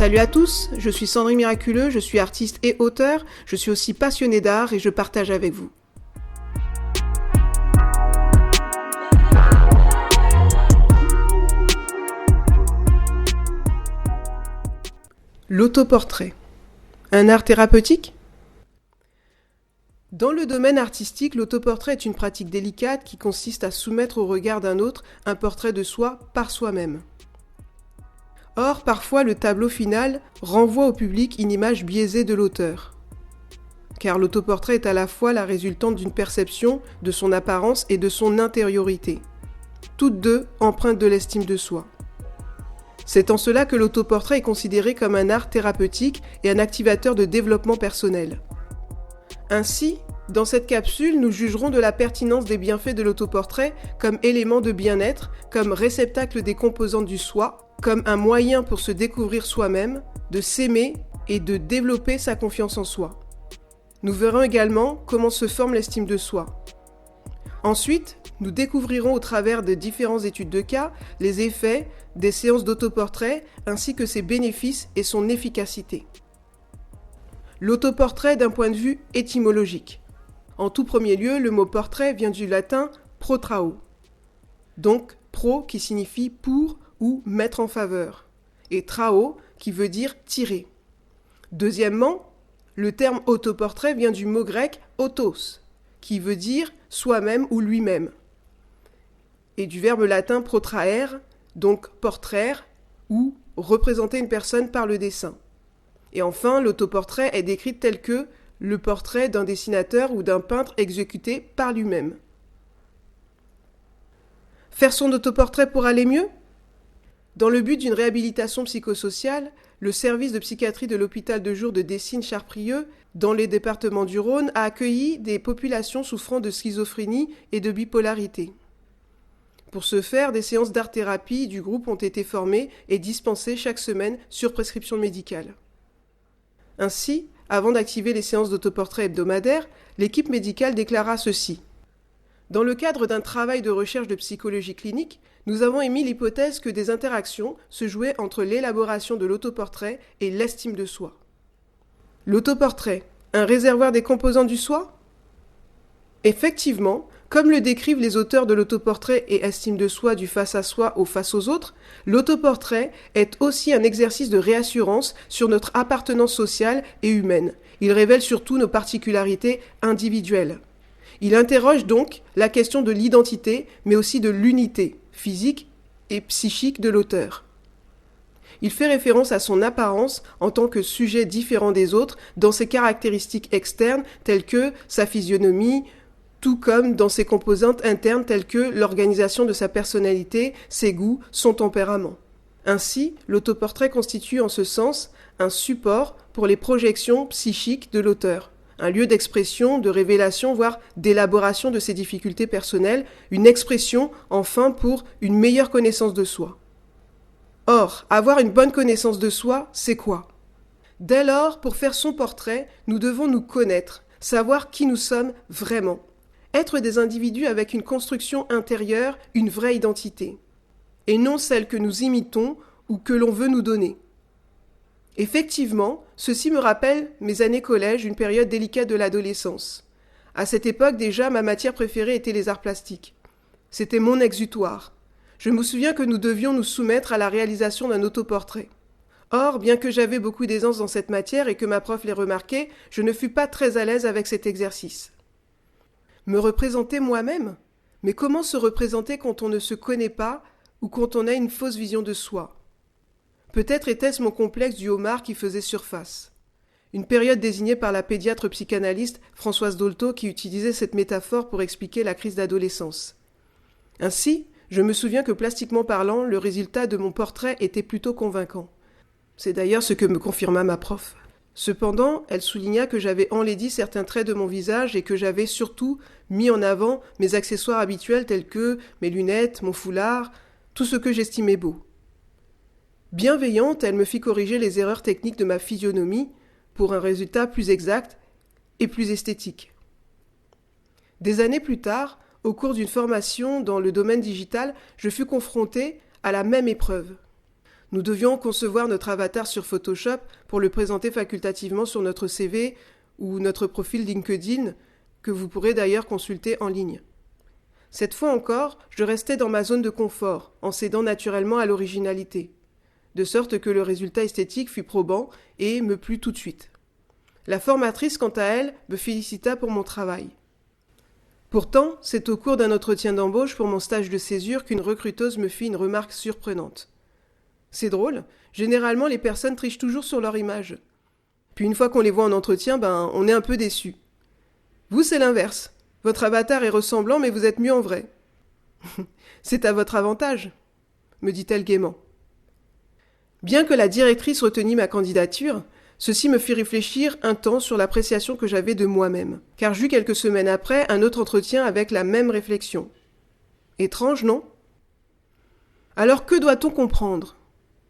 Salut à tous, je suis Sandrine Miraculeux, je suis artiste et auteur, je suis aussi passionnée d'art et je partage avec vous. L'autoportrait. Un art thérapeutique ? Dans le domaine artistique, l'autoportrait est une pratique délicate qui consiste à soumettre au regard d'un autre un portrait de soi par soi-même. Or, parfois, le tableau final renvoie au public une image biaisée de l'auteur. Car l'autoportrait est à la fois la résultante d'une perception de son apparence et de son intériorité. Toutes deux empreintes de l'estime de soi. C'est en cela que l'autoportrait est considéré comme un art thérapeutique et un activateur de développement personnel. Ainsi, dans cette capsule, nous jugerons de la pertinence des bienfaits de l'autoportrait comme élément de bien-être, comme réceptacle des composantes du soi, comme un moyen pour se découvrir soi-même, de s'aimer et de développer sa confiance en soi. Nous verrons également comment se forme l'estime de soi. Ensuite, nous découvrirons au travers de différentes études de cas les effets des séances d'autoportrait ainsi que ses bénéfices et son efficacité. L'autoportrait d'un point de vue étymologique. En tout premier lieu, le mot portrait vient du latin protrao. Donc pro qui signifie pour ou mettre en faveur, et trao qui veut dire tirer. Deuxièmement, le terme autoportrait vient du mot grec autos, qui veut dire soi-même ou lui-même, et du verbe latin protraer, donc portraire ou représenter une personne par le dessin. Et enfin, l'autoportrait est décrit tel que le portrait d'un dessinateur ou d'un peintre exécuté par lui-même. Faire son autoportrait pour aller mieux ? Dans le but d'une réhabilitation psychosociale, le service de psychiatrie de l'hôpital de jour de Dessines-Charprieux, dans les départements du Rhône, a accueilli des populations souffrant de schizophrénie et de bipolarité. Pour ce faire, des séances d'art-thérapie du groupe ont été formées et dispensées chaque semaine sur prescription médicale. Ainsi, avant d'activer les séances d'autoportrait hebdomadaires, l'équipe médicale déclara ceci. Dans le cadre d'un travail de recherche de psychologie clinique, nous avons émis l'hypothèse que des interactions se jouaient entre l'élaboration de l'autoportrait et l'estime de soi. L'autoportrait, un réservoir des composantes du soi ? Effectivement, comme le décrivent les auteurs de l'autoportrait et estime de soi du face à soi au face aux autres, l'autoportrait est aussi un exercice de réassurance sur notre appartenance sociale et humaine. Il révèle surtout nos particularités individuelles. Il interroge donc la question de l'identité, mais aussi de l'unité physique et psychique de l'auteur. Il fait référence à son apparence en tant que sujet différent des autres dans ses caractéristiques externes telles que sa physionomie, tout comme dans ses composantes internes telles que l'organisation de sa personnalité, ses goûts, son tempérament. Ainsi, l'autoportrait constitue en ce sens un support pour les projections psychiques de l'auteur, un lieu d'expression, de révélation, voire d'élaboration de ses difficultés personnelles, une expression, enfin, pour une meilleure connaissance de soi. Or, avoir une bonne connaissance de soi, c'est quoi ? Dès lors, pour faire son portrait, nous devons nous connaître, savoir qui nous sommes vraiment. Être des individus avec une construction intérieure, une vraie identité, et non celle que nous imitons ou que l'on veut nous donner. Effectivement, ceci me rappelle mes années collège, une période délicate de l'adolescence. À cette époque déjà, ma matière préférée était les arts plastiques. C'était mon exutoire. Je me souviens que nous devions nous soumettre à la réalisation d'un autoportrait. Or, bien que j'avais beaucoup d'aisance dans cette matière et que ma prof l'ait remarqué, je ne fus pas très à l'aise avec cet exercice. Me représenter moi-même ? Mais comment se représenter quand on ne se connaît pas ou quand on a une fausse vision de soi ? Peut-être était-ce mon complexe du homard qui faisait surface. Une période désignée par la pédiatre psychanalyste Françoise Dolto qui utilisait cette métaphore pour expliquer la crise d'adolescence. Ainsi, je me souviens que plastiquement parlant, le résultat de mon portrait était plutôt convaincant. C'est d'ailleurs ce que me confirma ma prof. Cependant, elle souligna que j'avais enlaidi certains traits de mon visage et que j'avais surtout mis en avant mes accessoires habituels tels que mes lunettes, mon foulard, tout ce que j'estimais beau. Bienveillante, elle me fit corriger les erreurs techniques de ma physionomie pour un résultat plus exact et plus esthétique. Des années plus tard, au cours d'une formation dans le domaine digital, je fus confrontée à la même épreuve. Nous devions concevoir notre avatar sur Photoshop pour le présenter facultativement sur notre CV ou notre profil LinkedIn, que vous pourrez d'ailleurs consulter en ligne. Cette fois encore, je restais dans ma zone de confort, en cédant naturellement à l'originalité, de sorte que le résultat esthétique fut probant et me plut tout de suite. La formatrice, quant à elle, me félicita pour mon travail. Pourtant, c'est au cours d'un entretien d'embauche pour mon stage de césure qu'une recruteuse me fit une remarque surprenante. C'est drôle, généralement les personnes trichent toujours sur leur image. Puis une fois qu'on les voit en entretien, on est un peu déçu. Vous, c'est l'inverse. Votre avatar est ressemblant, mais vous êtes mieux en vrai. C'est à votre avantage, me dit-elle gaiement. Bien que la directrice retenît ma candidature, ceci me fit réfléchir un temps sur l'appréciation que j'avais de moi-même, car j'eus quelques semaines après un autre entretien avec la même réflexion. Étrange, non? Alors que doit-on comprendre?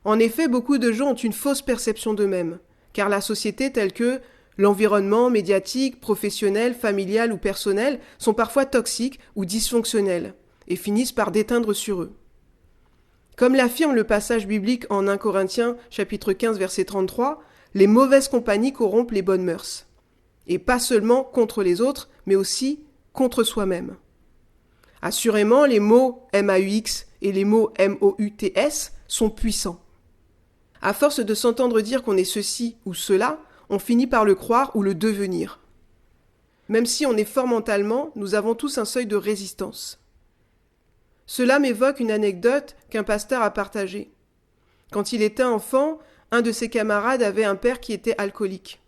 En effet, beaucoup de gens ont une fausse perception d'eux-mêmes, car la société telle que l'environnement médiatique, professionnel, familial ou personnel sont parfois toxiques ou dysfonctionnels et finissent par déteindre sur eux. Comme l'affirme le passage biblique en 1 Corinthiens chapitre 15 verset 33, les mauvaises compagnies corrompent les bonnes mœurs. Et pas seulement contre les autres, mais aussi contre soi-même. Assurément, les mots MAUX et les mots MOUTS sont puissants. À force de s'entendre dire qu'on est ceci ou cela, on finit par le croire ou le devenir. Même si on est fort mentalement, nous avons tous un seuil de résistance. Cela m'évoque une anecdote qu'un pasteur a partagée. Quand il était enfant, un de ses camarades avait un père qui était alcoolique.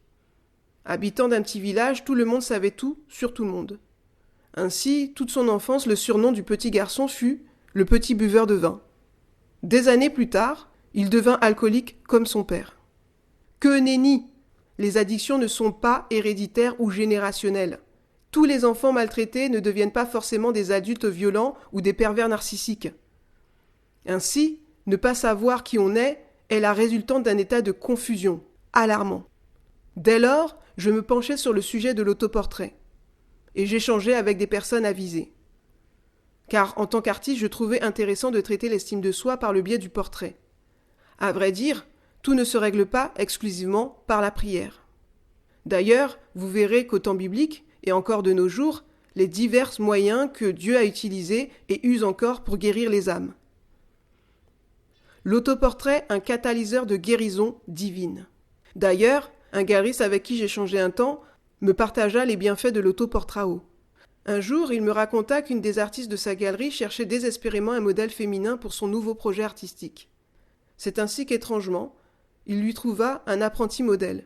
Habitant d'un petit village, tout le monde savait tout sur tout le monde. Ainsi, toute son enfance, le surnom du petit garçon fut « le petit buveur de vin ». Des années plus tard, il devint alcoolique comme son père. Que nenni! Les addictions ne sont pas héréditaires ou générationnelles. Tous les enfants maltraités ne deviennent pas forcément des adultes violents ou des pervers narcissiques. Ainsi, ne pas savoir qui on est la résultante d'un état de confusion, alarmant. Dès lors, je me penchai sur le sujet de l'autoportrait, et j'échangeais avec des personnes avisées. Car en tant qu'artiste, je trouvais intéressant de traiter l'estime de soi par le biais du portrait. À vrai dire, tout ne se règle pas exclusivement par la prière. D'ailleurs, vous verrez qu'au temps biblique, et encore de nos jours, les divers moyens que Dieu a utilisés et use encore pour guérir les âmes. L'autoportrait, un catalyseur de guérison divine. D'ailleurs, un galeriste avec qui j'échangeais un temps me partagea les bienfaits de l'autoportrait. Un jour, il me raconta qu'une des artistes de sa galerie cherchait désespérément un modèle féminin pour son nouveau projet artistique. C'est ainsi qu'étrangement, il lui trouva un apprenti modèle.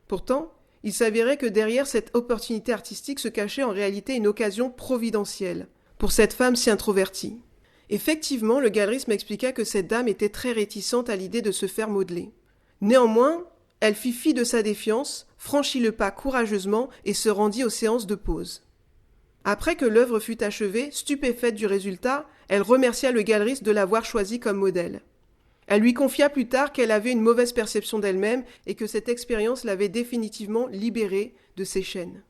Pourtant, il s'avérait que derrière cette opportunité artistique se cachait en réalité une occasion providentielle pour cette femme si introvertie. Effectivement, le galeriste m'expliqua que cette dame était très réticente à l'idée de se faire modeler. Néanmoins, elle fit fi de sa défiance, franchit le pas courageusement et se rendit aux séances de pose. Après que l'œuvre fut achevée, stupéfaite du résultat, elle remercia le galeriste de l'avoir choisie comme modèle. Elle lui confia plus tard qu'elle avait une mauvaise perception d'elle-même et que cette expérience l'avait définitivement libérée de ses chaînes.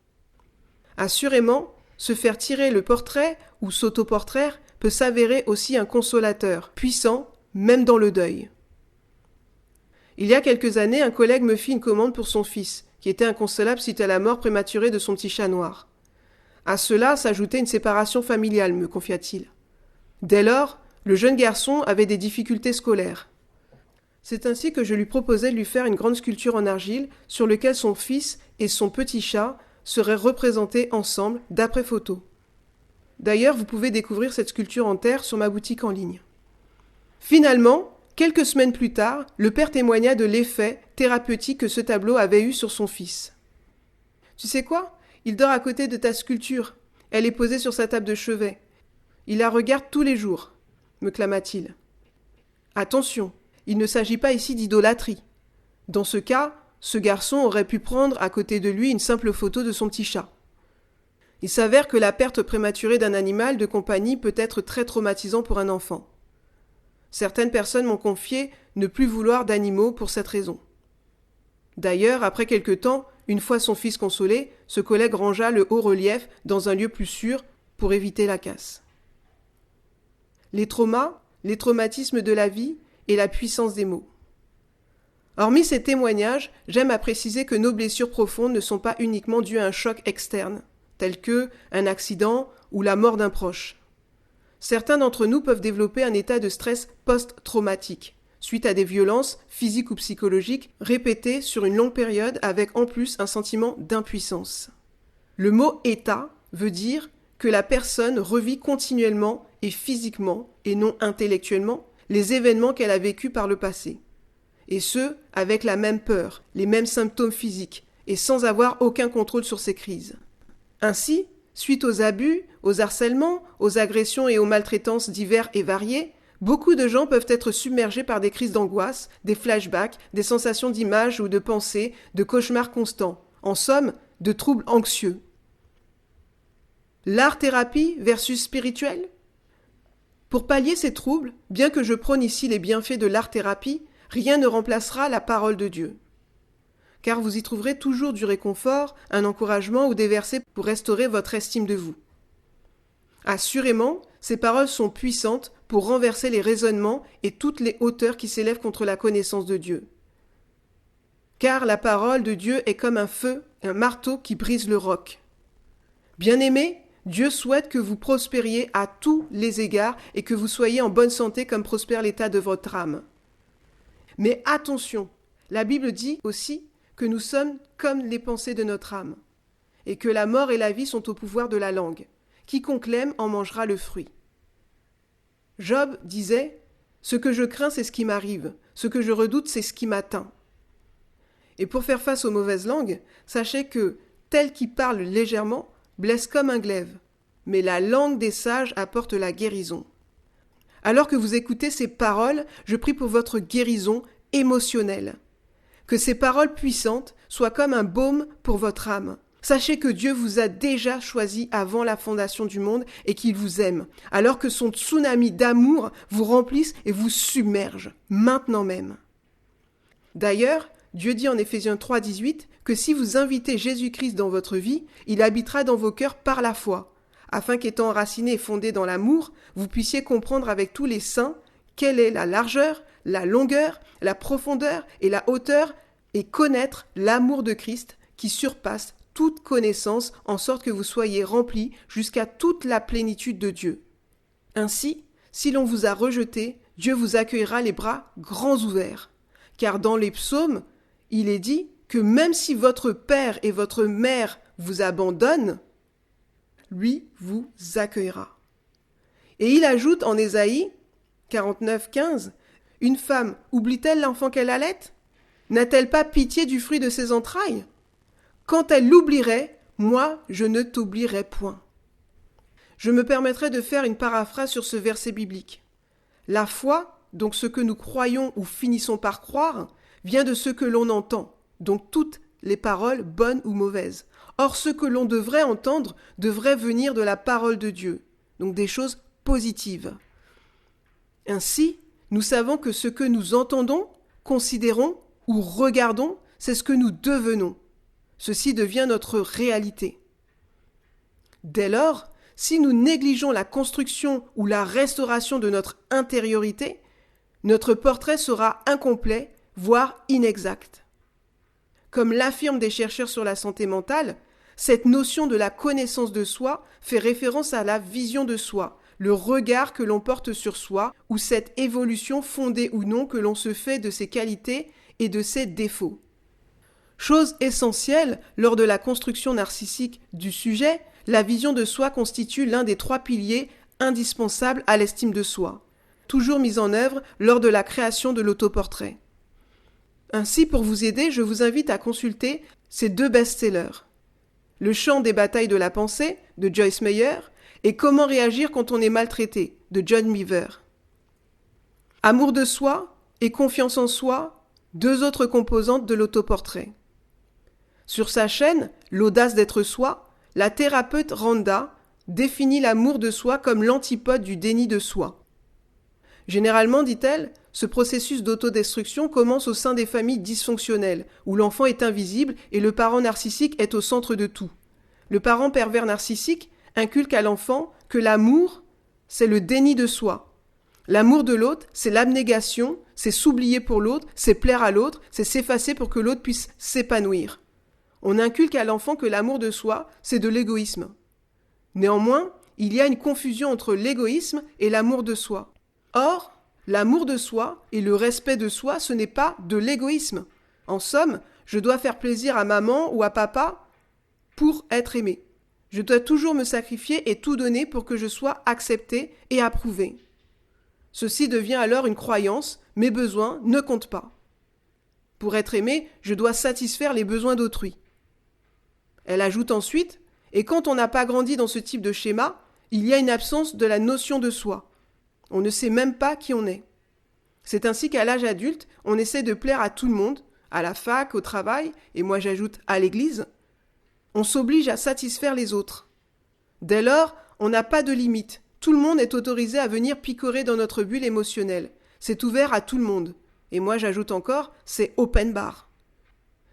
Assurément, se faire tirer le portrait ou s'autoportraire peut s'avérer aussi un consolateur, puissant, même dans le deuil. Il y a quelques années, un collègue me fit une commande pour son fils, qui était inconsolable suite à la mort prématurée de son petit chat noir. À cela s'ajoutait une séparation familiale, me confia-t-il. Dès lors, le jeune garçon avait des difficultés scolaires. C'est ainsi que je lui proposai de lui faire une grande sculpture en argile sur laquelle son fils et son petit chat seraient représentés ensemble d'après photo. D'ailleurs, vous pouvez découvrir cette sculpture en terre sur ma boutique en ligne. Finalement, quelques semaines plus tard, le père témoigna de l'effet thérapeutique que ce tableau avait eu sur son fils. « Tu sais quoi ? Il dort à côté de ta sculpture. Elle est posée sur sa table de chevet. Il la regarde tous les jours, me clama-t-il. Attention, il ne s'agit pas ici d'idolâtrie. Dans ce cas, ce garçon aurait pu prendre à côté de lui une simple photo de son petit chat. Il s'avère que la perte prématurée d'un animal de compagnie peut être très traumatisant pour un enfant. Certaines personnes m'ont confié ne plus vouloir d'animaux pour cette raison. D'ailleurs, après quelque temps, une fois son fils consolé, ce collègue rangea le haut-relief dans un lieu plus sûr pour éviter la casse. Les traumatismes de la vie et la puissance des mots. Hormis ces témoignages, j'aime à préciser que nos blessures profondes ne sont pas uniquement dues à un choc externe, tel que un accident ou la mort d'un proche. Certains d'entre nous peuvent développer un état de stress post-traumatique, suite à des violences physiques ou psychologiques répétées sur une longue période avec en plus un sentiment d'impuissance. Le mot « état » veut dire que la personne revit continuellement et physiquement, et non intellectuellement, les événements qu'elle a vécus par le passé. Et ce, avec la même peur, les mêmes symptômes physiques, et sans avoir aucun contrôle sur ces crises. Ainsi, suite aux abus, aux harcèlements, aux agressions et aux maltraitances divers et variées, beaucoup de gens peuvent être submergés par des crises d'angoisse, des flashbacks, des sensations d'images ou de pensées, de cauchemars constants, en somme, de troubles anxieux. L'art-thérapie versus spirituel ? Pour pallier ces troubles, bien que je prône ici les bienfaits de l'art-thérapie, rien ne remplacera la parole de Dieu. Car vous y trouverez toujours du réconfort, un encouragement ou des versets pour restaurer votre estime de vous. Assurément, ces paroles sont puissantes pour renverser les raisonnements et toutes les hauteurs qui s'élèvent contre la connaissance de Dieu. Car la parole de Dieu est comme un feu, un marteau qui brise le roc. Bien-aimés, Dieu souhaite que vous prospériez à tous les égards et que vous soyez en bonne santé comme prospère l'état de votre âme. Mais attention, la Bible dit aussi que nous sommes comme les pensées de notre âme, et que la mort et la vie sont au pouvoir de la langue. Quiconque l'aime en mangera le fruit. Job disait « Ce que je crains, c'est ce qui m'arrive. Ce que je redoute, c'est ce qui m'atteint. » Et pour faire face aux mauvaises langues, sachez que tel qui parle légèrement blesse comme un glaive, mais la langue des sages apporte la guérison. Alors que vous écoutez ces paroles, je prie pour votre guérison émotionnelle. Que ces paroles puissantes soient comme un baume pour votre âme. Sachez que Dieu vous a déjà choisi avant la fondation du monde et qu'il vous aime, alors que son tsunami d'amour vous remplisse et vous submerge, maintenant même. D'ailleurs, Dieu dit en Éphésiens 3,18 que si vous invitez Jésus-Christ dans votre vie, il habitera dans vos cœurs par la foi, afin qu'étant enraciné et fondé dans l'amour, vous puissiez comprendre avec tous les saints quelle est la largeur, la longueur, la profondeur et la hauteur, et connaître l'amour de Christ qui surpasse toute connaissance, en sorte que vous soyez remplis jusqu'à toute la plénitude de Dieu. Ainsi, si l'on vous a rejeté, Dieu vous accueillera les bras grands ouverts. Car dans les psaumes, il est dit que même si votre père et votre mère vous abandonnent, lui vous accueillera. Et il ajoute en Ésaïe 49:15, « Une femme oublie-t-elle l'enfant qu'elle allait ? N'a-t-elle pas pitié du fruit de ses entrailles ? Quand elle l'oublierait, moi je ne t'oublierai point. » Je me permettrai de faire une paraphrase sur ce verset biblique. La foi, donc ce que nous croyons ou finissons par croire, vient de ce que l'on entend, donc toutes les paroles bonnes ou mauvaises. Or, ce que l'on devrait entendre devrait venir de la parole de Dieu, donc des choses positives. Ainsi, nous savons que ce que nous entendons, considérons ou regardons, c'est ce que nous devenons. Ceci devient notre réalité. Dès lors, si nous négligeons la construction ou la restauration de notre intériorité, notre portrait sera incomplet, voire inexact. Comme l'affirment des chercheurs sur la santé mentale, cette notion de la connaissance de soi fait référence à la vision de soi, le regard que l'on porte sur soi, ou cette évolution fondée ou non que l'on se fait de ses qualités et de ses défauts. Chose essentielle, lors de la construction narcissique du sujet, la vision de soi constitue l'un des 3 piliers indispensables à l'estime de soi, toujours mis en œuvre lors de la création de l'autoportrait. Ainsi, pour vous aider, je vous invite à consulter ces 2 best-sellers. Le chant des batailles de la pensée, de Joyce Meyer, et Comment réagir quand on est maltraité, de John Beaver. Amour de soi et confiance en soi, 2 autres composantes de l'autoportrait. Sur sa chaîne, L'audace d'être soi, la thérapeute Randa définit l'amour de soi comme l'antipode du déni de soi. Généralement, dit-elle, ce processus d'autodestruction commence au sein des familles dysfonctionnelles, où l'enfant est invisible et le parent narcissique est au centre de tout. Le parent pervers narcissique inculque à l'enfant que l'amour, c'est le déni de soi. L'amour de l'autre, c'est l'abnégation, c'est s'oublier pour l'autre, c'est plaire à l'autre, c'est s'effacer pour que l'autre puisse s'épanouir. On inculque à l'enfant que l'amour de soi, c'est de l'égoïsme. Néanmoins, il y a une confusion entre l'égoïsme et l'amour de soi. Or, l'amour de soi et le respect de soi, ce n'est pas de l'égoïsme. En somme, je dois faire plaisir à maman ou à papa pour être aimé. Je dois toujours me sacrifier et tout donner pour que je sois accepté et approuvé. Ceci devient alors une croyance, mes besoins ne comptent pas. Pour être aimé, je dois satisfaire les besoins d'autrui. Elle ajoute ensuite, et quand on n'a pas grandi dans ce type de schéma, il y a une absence de la notion de soi. On ne sait même pas qui on est. C'est ainsi qu'à l'âge adulte, on essaie de plaire à tout le monde, à la fac, au travail, et moi j'ajoute à l'église. On s'oblige à satisfaire les autres. Dès lors, on n'a pas de limite. Tout le monde est autorisé à venir picorer dans notre bulle émotionnelle. C'est ouvert à tout le monde. Et moi j'ajoute encore, c'est open bar.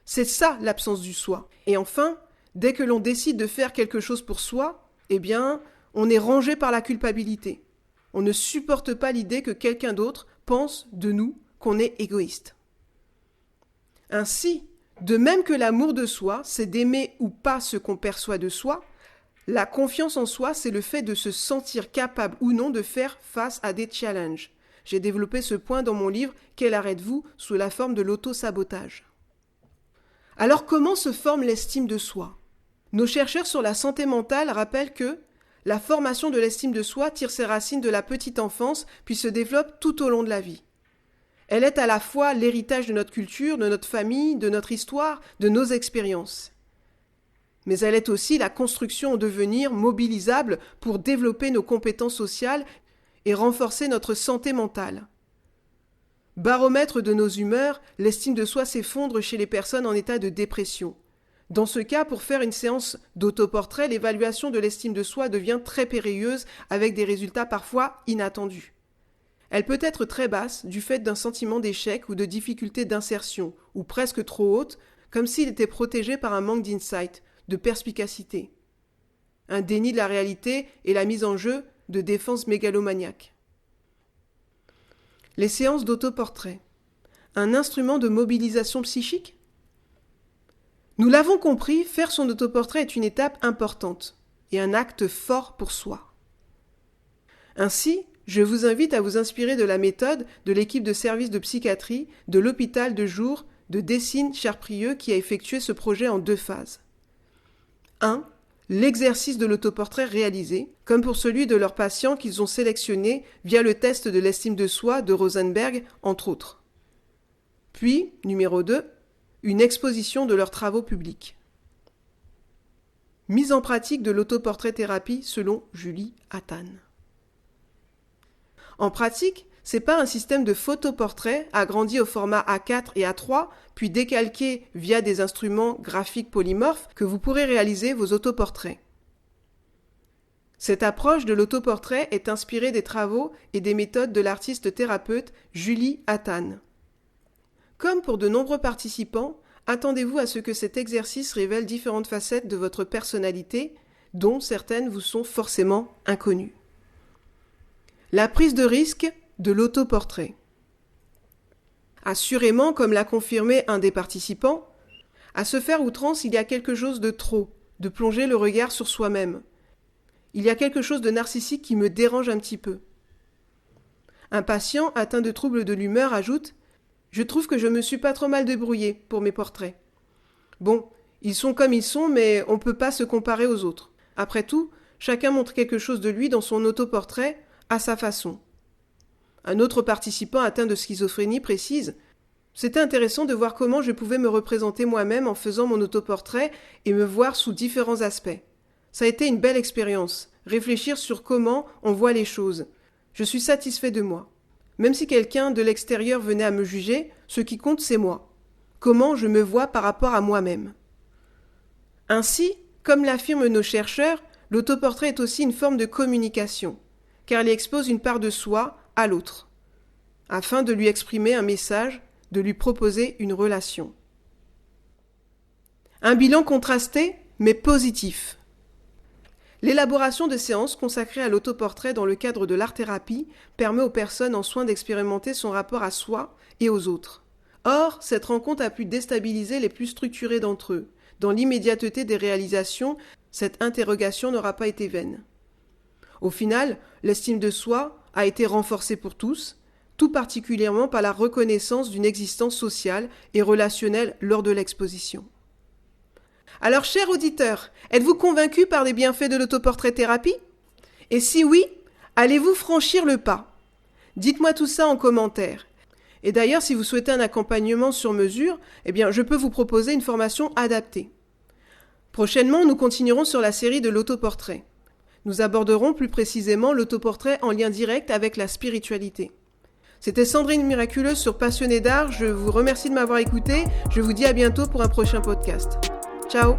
C'est ça l'absence du soi. Et enfin, dès que l'on décide de faire quelque chose pour soi, eh bien, on est rangé par la culpabilité. On ne supporte pas l'idée que quelqu'un d'autre pense de nous qu'on est égoïste. Ainsi, de même que l'amour de soi, c'est d'aimer ou pas ce qu'on perçoit de soi, la confiance en soi, c'est le fait de se sentir capable ou non de faire face à des challenges. J'ai développé ce point dans mon livre « Quel arrête-vous » sous la forme de l'auto-sabotage. Alors comment se forme l'estime de soi ? Nos chercheurs sur la santé mentale rappellent que la formation de l'estime de soi tire ses racines de la petite enfance puis se développe tout au long de la vie. Elle est à la fois l'héritage de notre culture, de notre famille, de notre histoire, de nos expériences. Mais elle est aussi la construction en devenir mobilisable pour développer nos compétences sociales et renforcer notre santé mentale. Baromètre de nos humeurs, l'estime de soi s'effondre chez les personnes en état de dépression. Dans ce cas, pour faire une séance d'autoportrait, l'évaluation de l'estime de soi devient très périlleuse avec des résultats parfois inattendus. Elle peut être très basse du fait d'un sentiment d'échec ou de difficulté d'insertion, ou presque trop haute, comme s'il était protégé par un manque d'insight, de perspicacité. Un déni de la réalité et la mise en jeu de défenses mégalomaniaques. Les séances d'autoportrait. Un instrument de mobilisation psychique ? Nous l'avons compris, faire son autoportrait est une étape importante et un acte fort pour soi. Ainsi, je vous invite à vous inspirer de la méthode de l'équipe de service de psychiatrie de l'hôpital de jour de Dessines-Charprieux qui a effectué ce projet en 2 phases. 1. L'exercice de l'autoportrait réalisé, comme pour celui de leurs patients qu'ils ont sélectionnés via le test de l'estime de soi de Rosenberg, entre autres. Puis, numéro 2, une exposition de leurs travaux publics. Mise en pratique de l'autoportrait thérapie selon Julie Attan. En pratique, c'est par un système de photoportrait agrandi au format A4 et A3, puis décalqué via des instruments graphiques polymorphes que vous pourrez réaliser vos autoportraits. Cette approche de l'autoportrait est inspirée des travaux et des méthodes de l'artiste thérapeute Julie Attan. Comme pour de nombreux participants, attendez-vous à ce que cet exercice révèle différentes facettes de votre personnalité, dont certaines vous sont forcément inconnues. La prise de risque de l'autoportrait. Assurément, comme l'a confirmé un des participants, à se faire outrance, il y a quelque chose de trop, de plonger le regard sur soi-même. Il y a quelque chose de narcissique qui me dérange un petit peu. Un patient atteint de troubles de l'humeur ajoute « Je trouve que je me suis pas trop mal débrouillé pour mes portraits. Bon, ils sont comme ils sont, mais on peut pas se comparer aux autres. Après tout, chacun montre quelque chose de lui dans son autoportrait à sa façon. » Un autre participant atteint de schizophrénie précise « C'était intéressant de voir comment je pouvais me représenter moi-même en faisant mon autoportrait et me voir sous différents aspects. Ça a été une belle expérience, réfléchir sur comment on voit les choses. Je suis satisfait de moi. Même si quelqu'un de l'extérieur venait à me juger, ce qui compte c'est moi. Comment je me vois par rapport à moi-même. » Ainsi, comme l'affirment nos chercheurs, l'autoportrait est aussi une forme de communication, car il expose une part de soi à l'autre, afin de lui exprimer un message, de lui proposer une relation. Un bilan contrasté, mais positif. L'élaboration de séances consacrées à l'autoportrait dans le cadre de l'art-thérapie permet aux personnes en soins d'expérimenter son rapport à soi et aux autres. Or, cette rencontre a pu déstabiliser les plus structurés d'entre eux. Dans l'immédiateté des réalisations, cette interrogation n'aura pas été vaine. Au final, l'estime de soi a été renforcée pour tous, tout particulièrement par la reconnaissance d'une existence sociale et relationnelle lors de l'exposition. Alors, chers auditeurs, êtes-vous convaincus par les bienfaits de l'autoportrait-thérapie ? Et si oui, allez-vous franchir le pas ? Dites-moi tout ça en commentaire. Et d'ailleurs, si vous souhaitez un accompagnement sur mesure, je peux vous proposer une formation adaptée. Prochainement, nous continuerons sur la série de l'autoportrait. Nous aborderons plus précisément l'autoportrait en lien direct avec la spiritualité. C'était Sandrine Miraculeuse sur Passionnée d'art. Je vous remercie de m'avoir écouté. Je vous dis à bientôt pour un prochain podcast. Ciao!